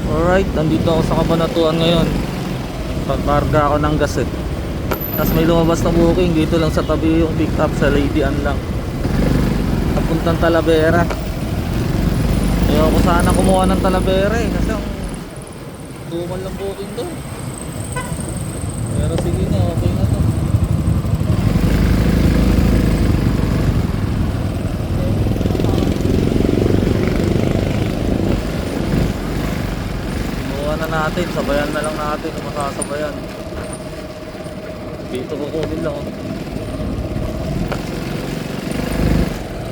Alright, nandito ako sa Cabanatuan ngayon. Pagkarga ako ng gas eh. Tapos may lumabas na booking dito lang sa tabi yung pick up sa Lady Ann lang. Napuntang Talavera. Ayoko sana kumuha ng Talavera eh. Kasi ang tumal lang booking doon. Pero sige na, okay na to. Kumuha na natin, sabayan na lang natin kung masasabayan. Dito kukunin lang.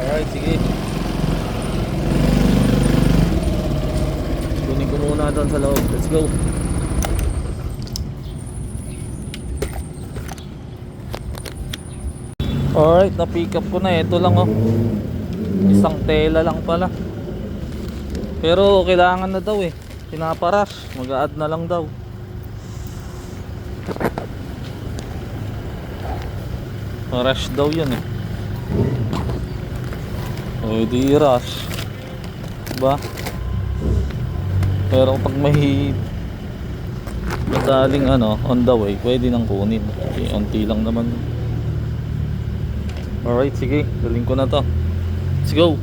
Alright, sige. Kunin ko muna doon sa loob. Let's go. Alright, na-pick up ko na. Ito lang oh. Isang tela lang pala. Pero kailangan na daw eh. Pinaparash. Mag-a-add na lang daw. Rush daw yan eh. O di rush. Diba? Pero pag may madaling on the way, pwede nang kunin. Okay, unti lang naman. Alright, sige, galing ko na to. Let's go.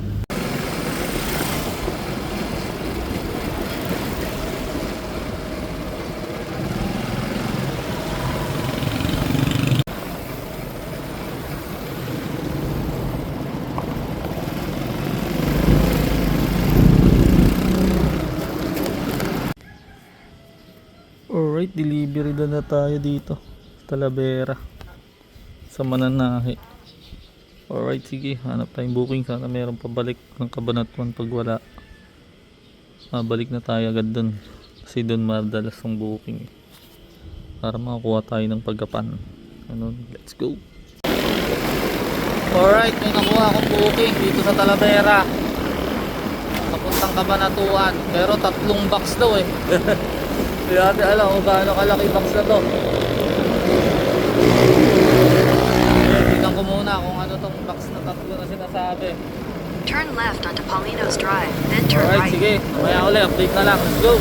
Alright, delivery na tayo dito Talavera sa Mananahi. Alright, sige, hanap tayong booking. Sana meron pabalik ng Cabanatuan. Pag wala, balik na tayo agad dun kasi dun madalas ang booking para makakuha tayo ng pagkapan. Let's go. Alright, may nakuha akong booking dito sa Talavera papuntang Cabanatuan, pero 3 box daw eh. Hindi natin alam kung gaano kalaki box na to. Tignan ko muna kung ano tong box na 3 na sinasabi. Turn left onto Paulinos Drive, then turn Alright, right. sige. Mamaya ulit, update na lang. Let's go.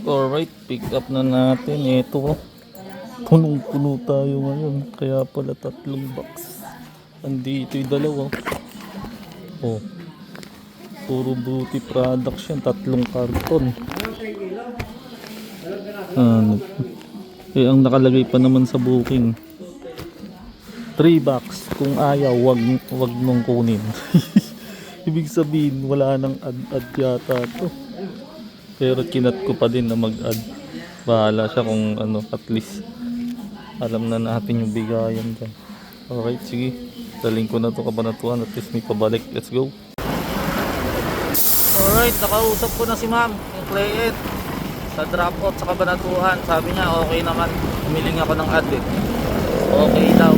Alright, pick up na natin. Ito, punong-puno tayo ngayon. Kaya pala 3 box. Andito yung 2. Oh. Puro beauty products yan. 3 karton. Ang nakalagay pa naman sa booking 3 box. Kung ayaw, wag mong kunin. Ibig sabihin wala nang add yata to. Pero kinat ko pa din na mag-add. Bahala siya kung at least alam na natin yung bigayan dyan. Alright, sige, daling ko na to Cabanatuan. At least may pabalik. Let's go. Alright, nakausap ko na si ma'am, yung client sa drop out sa Cabanatuan. Sabi niya okay naman, humiling ako ng add eh. Okay daw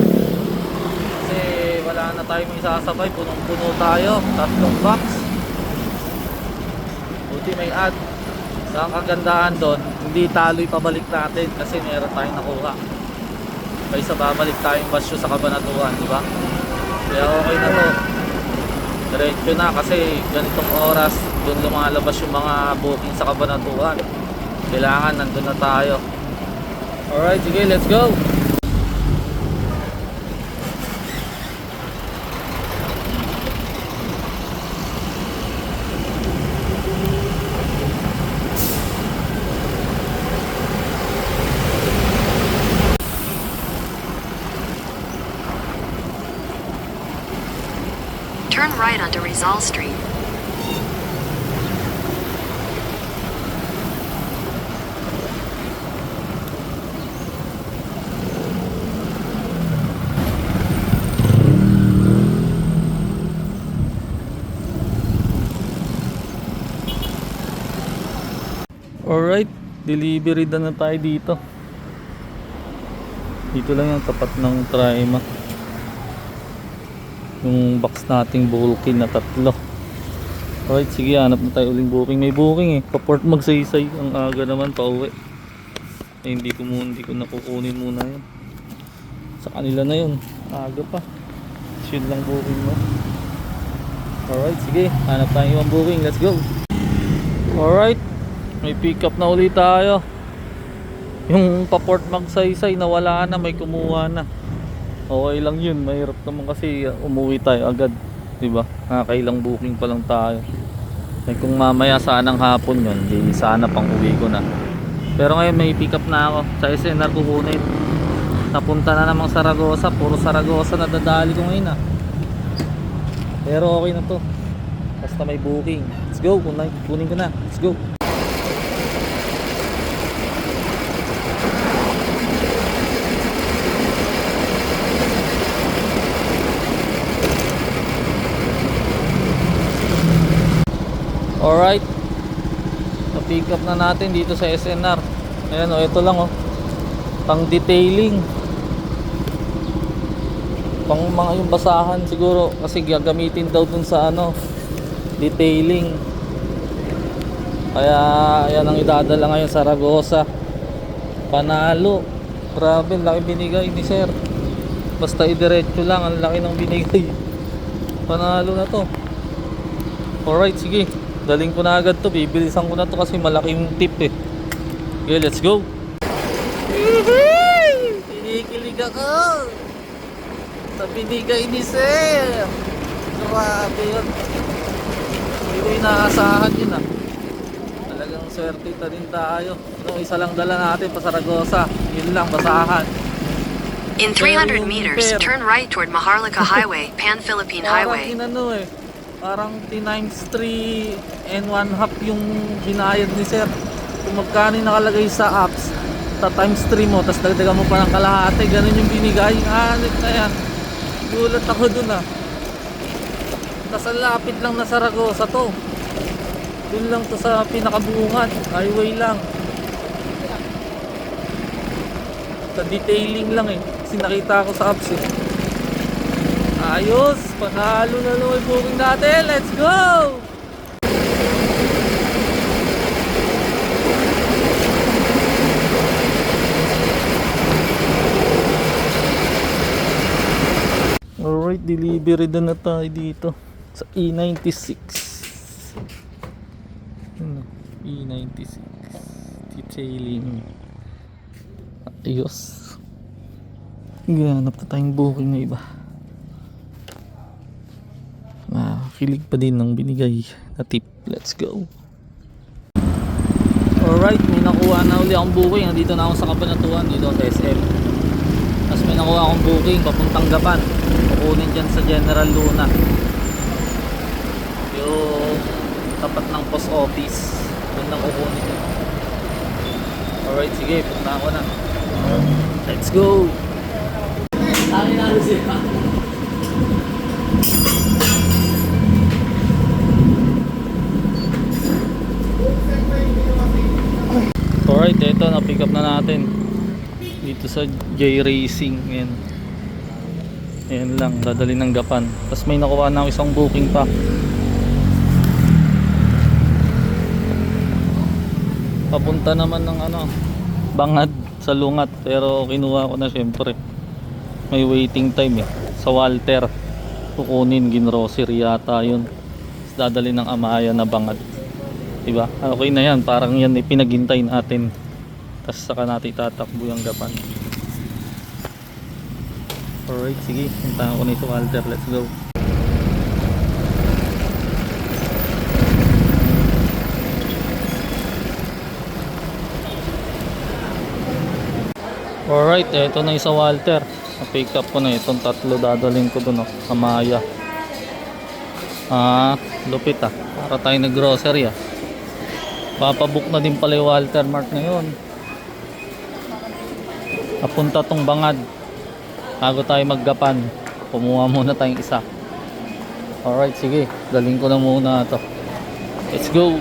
kasi wala na tayo may sasabay, punong-puno tayo, 3 box. Buti may add. So ang kagandahan doon, hindi taloy pabalik natin kasi meron tayong nakuha kaysa babalik tayong basyo sa Cabanatuan, diba? Kaya okay na to, diretso na kasi ganitong oras doon lumalabas yung mga booking sa Cabanatuan. Kailangan nandun na tayo. Alright, sige, let's go. Turn right onto Rizal Street. Alright, delivery na tayo dito. Dito lang yung tapat ng Trima. Yung box nating bulky na 3. Alright, sige, hanap na tayo uling booking. May booking eh, pa-port magsaysay. Ang aga naman, pauwi. Hindi ko nakukunin muna yun. Sa kanila na yun, aga pa. Yun lang booking mo. Alright, sige, hanap tayo yung booking. Let's go. Alright, May pick up na ulit tayo. Yung pa-Port Magsaysay nawala na, may kumuha na. Okay lang yun, mahirap naman kasi umuwi tayo agad, diba? Nakakailang booking pa lang tayo. Eh, kung mamaya sanang hapon yun, di sana pang uwi ko na. Pero ngayon may pick up na ako sa SNR kukunin. Napunta na namang Saragosa, puro Saragosa na dadali ko ngayon ah. Pero okay na to, basta may booking. Let's go, kunin ko na, let's go. Alright, na-pick up na natin dito sa SNR. Ayan o, ito lang o, pang detailing, pang mga yung basahan siguro, kasi gagamitin daw dun sa ano, detailing. Kaya yan ang idadala ngayon sa Saragosa. Panalo, grabe, laki binigay ni sir. Basta idiretso lang, ang laki ng binigay. Panalo na to. Alright, sige, daling ko na agad to, bibilisan ko na to kasi malaking tip eh. Okay, let's go. Kinikilig ako sa binigay ni sir. Grabe yun, hindi ko inaasahan yun ah. Talagang swerte ta din tayo. No, isa lang dala natin pa Saragosa, yun lang, basahan. In 300 meters, turn right toward Maharlika Highway, Pan-Philippine Highway. Parang inano eh, parang T-3 and 1/2 yung binayad ni sir. Kung magkano yung nakalagay sa apps, ta times 3 mo, tapos dagdagan mo pa ng kalahati, ganun yung binigay. Hanip na yan, gulat ako dun ah. Tapos ang lapit lang na Saragosa to, dun lang to sa pinakabungan, highway lang. Sa detailing lang eh, kasi nakita ko sa apps eh. Ayos, panalo na lang yung booking natin. Let's go! Alright, delivery na tayo dito sa E96. E96 detailing. Ayos. Ganap na tayong booking na iba. Kilig pa din ng binigay na tip. Let's go. Alright, may nakuha na uli akong booking. Nandito na ako sa Kabanatuan, dito sa SM. Tapos may nakuha akong booking papuntang Gapan. Kukunin dyan sa General Luna, yung tapat ng post office. Doon lang kukunin yun. Alright, sige, punta ako na. Let's go. Alright, ito na pick up na natin dito sa J Racing. Ayan lang, dadali ng Gapan. Tapos may nakuha na ako isang booking pa. Papunta naman ng ano, Bangad sa Lungat, pero kinuha ko na syempre. May waiting time eh. Sa Walter kukunin, ginrocery yata yun. Tapos dadali ng Amaya na Bangad. Diba? Okay na yan, parang yan ipinaghintay natin. Tapos saka natin tatakbo yung Gapan. Alright, sige, puntahan ko na ito Walter, let's go. Alright, eto na isa Walter. Na-pick up ko na itong tatlo, dadalhin ko dun Amaya. Lupit para tayo nag-grocery Papabook na din pala yung Walter Mart ngayon. Napunta tong Bangad. Bago tayo maggapan, kumuha muna tayong isa. Alright, sige, daling ko na muna ito. Let's go.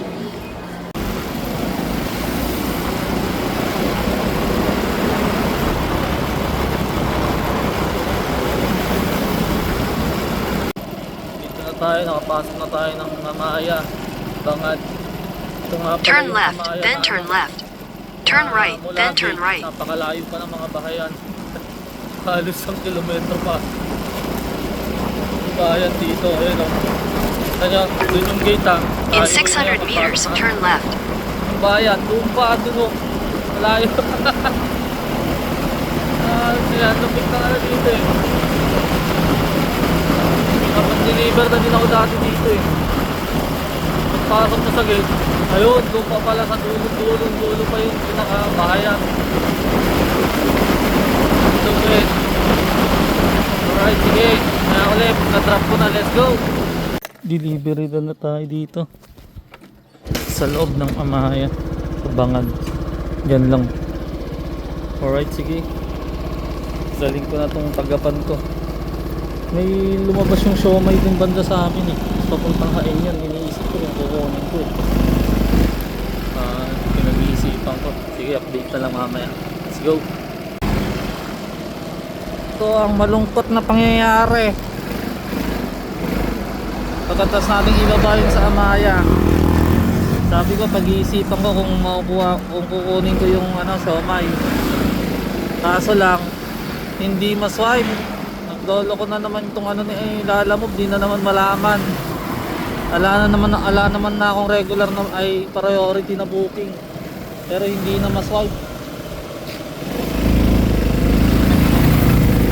Dito na tayo, nakapasok na tayo ng Amaya, Bangad. Turn left, then turn left. Turn right, then turn right. Napakalayo pa ng mga bahayan. Halos 1 kilometro pa. Bahayan dito, ayun Kaya, dun yung gate In 600 meters, turn left. ng bayan. Doon pa, doon. Malayo. Lupit na nga dito eh. Kapag deliver na din ako dati dito eh. Pagpasok mo sa gate, ayun, doon pa pala sa dulo pa yung pinakabahayan. So good. Alright, sige. Kaya ulit, na-drop ko na, let's go. Delivery na tayo dito. Sa loob ng Amaya. Sa Bangag. Yan lang. Alright, sige. Saling ko na itong tagapan ko. May lumabas yung siomay din banda sa amin eh. Papuntang hain yan. Iniisip ko yung kukunin ko eh. Pinag-iisipan ko. Sige, update na lang mamaya. Let's go. Ito ang malungkot na pangyayari. Pagkatas natin ibaba yun sa Amaya. Sabi ko, pag-iisipan ko kung kukunin ko yung siomay. Kaso lang, hindi maswipe. Naglolo ko na naman itong ni Lalamove, di na naman malaman. Ala naman na akong regular na ay priority na booking. Pero hindi na maswipe.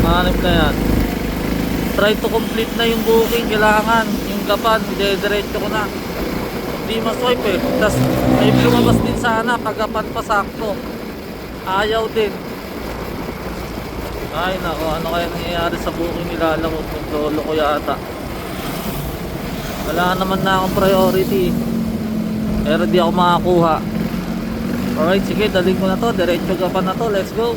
Hanip na yan. Try to complete na yung booking. Kailangan yung gapan, i-diretso ko na. Hindi maswipe eh. Tas ay lumabas din sana pag gapan pa sakto. Ayaw din. Ay nako, ano kaya nangyayari sa booking nila? Alam mo, lolo ko yata. Wala naman na akong priority. Pero di ako makakuha. Alright, sige, daling ko na to. Diretso ka pa na to, let's go.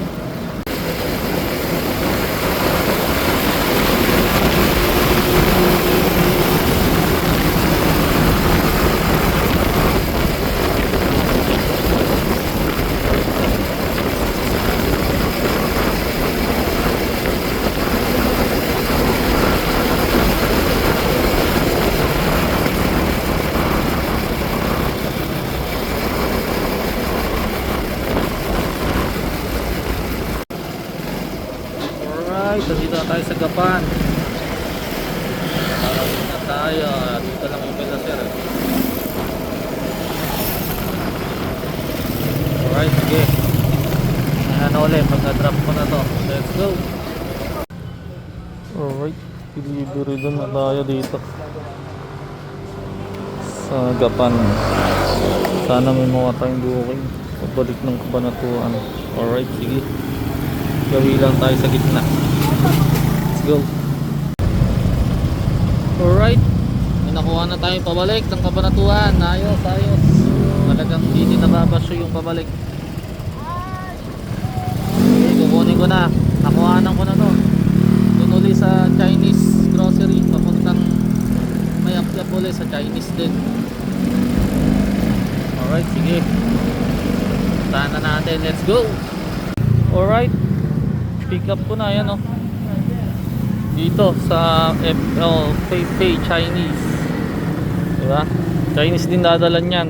Dito na tayo sa Gapan. Dito na tayo. Dito lang yung pila sir. Alright, sige. Ayan ulit. Pagka-drop ko na to. Let's go. Alright. Delivery doon na tayo dito. Sa Gapan. Sana may mga tayong booking. Pabalik ng Kabanatuan. Alright, sige. Gawi lang tayo sa gitna. Let's go. Alright, may nakuha na tayo pabalik ng Kabanatuan. Ayos. Talagang hindi nababasyo yung pabalik. Okay, kukunin ko na. Nakuhanan ko na to. Doon uli sa Chinese grocery. Papuntang may apyap uli sa Chinese din. Alright, sige. Puntahan na natin. Let's go. Alright, pick up ko na yan dito sa Pay Chinese, diba? Chinese din dadalan yan.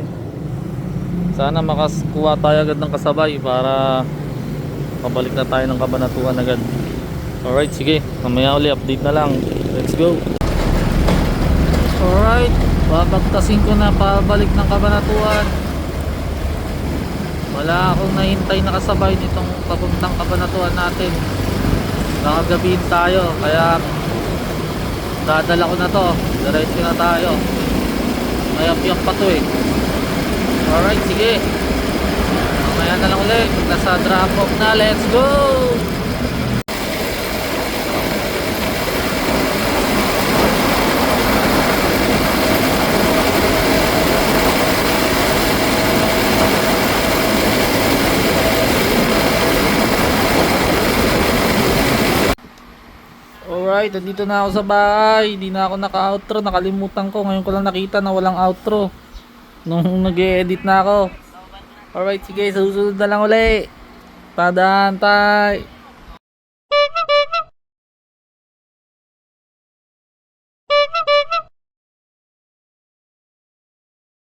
Sana makakuha tayo agad ng kasabay para pabalik na tayo ng Kabanatuan agad. Alright, sige, mamaya uli update na lang. Let's go. Alright, babagtasin ko na pabalik ng Kabanatuan. Wala akong nahintay na kasabay nitong papuntang Kabanatuan natin. Nakagabihin tayo, kaya dadala ko na to. Diretso na tayo. Mayap-yap pa to eh. Alright, sige. Mamaya na lang ulit. Nasa drop off na, let's go. Alright, nandito na ako sa bahay. Hindi na ako naka-outro. Nakalimutan ko. Ngayon ko lang nakita na walang outro nung nag-e-edit na ako. Alright, sige. Susunod na lang ulit. Tadaan tayo.